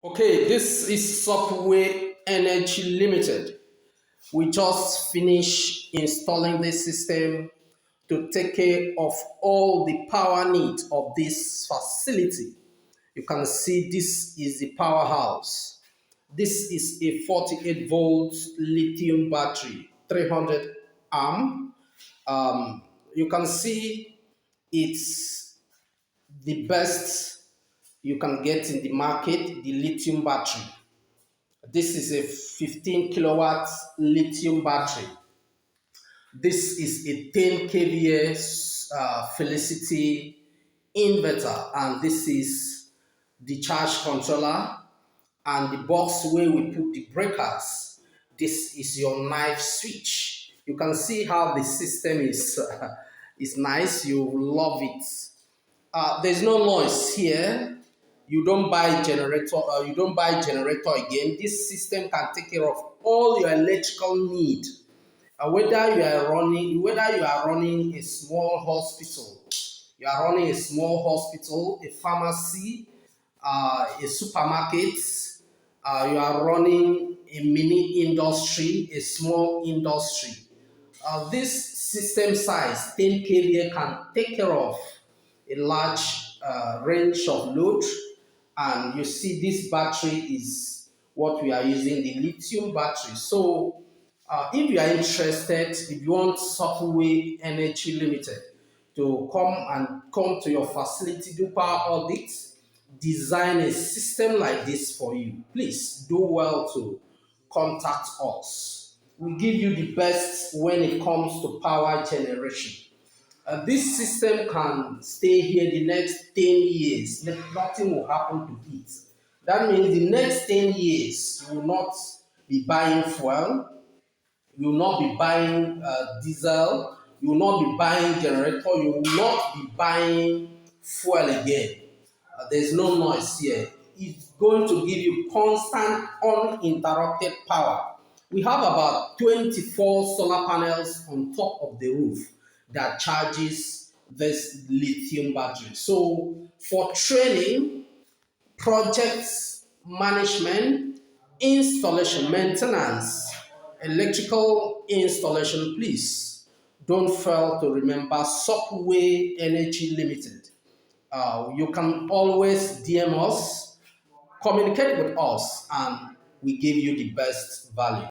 Okay, this is Subway Energy Limited. We just finished installing this system to take care of all the power needs of this facility. You can see this is the powerhouse. This is a 48 volts lithium battery, 300 amp. You can see it's the best you can get in the market, the lithium battery. This is a 15 kilowatt lithium battery. This is a 10 kVA Felicity inverter, and this is the charge controller and the box where we put the breakers. This is your knife switch. You can see how the system is nice. You love it. There's no noise here. You don't buy generator. You don't buy generator again. This system can take care of all your electrical need. Whether you are running a small hospital, you are running a small hospital, a pharmacy, a supermarket, you are running a mini industry, a small industry. This system size 10 kVA can take care of a large range of load, and you see this battery is what we are using, the lithium battery. So if you are interested, if you want Software Energy Limited to come to your facility, do power audits, design a system like this for you, please do well to contact us. We give you the best when it comes to power generation. This system can stay here the next 10 years. Nothing will happen to it. That means the next 10 years, you will not be buying fuel, you will not be buying diesel, you will not be buying generator, you will not be buying fuel again. There's no noise here. It's going to give you constant, uninterrupted power. We have about 24 solar panels on top of the roof that charges this lithium battery. So for training, projects management, installation, maintenance, electrical installation, please don't fail to remember Subway Energy Limited. You can always DM us, communicate with us, and we give you the best value.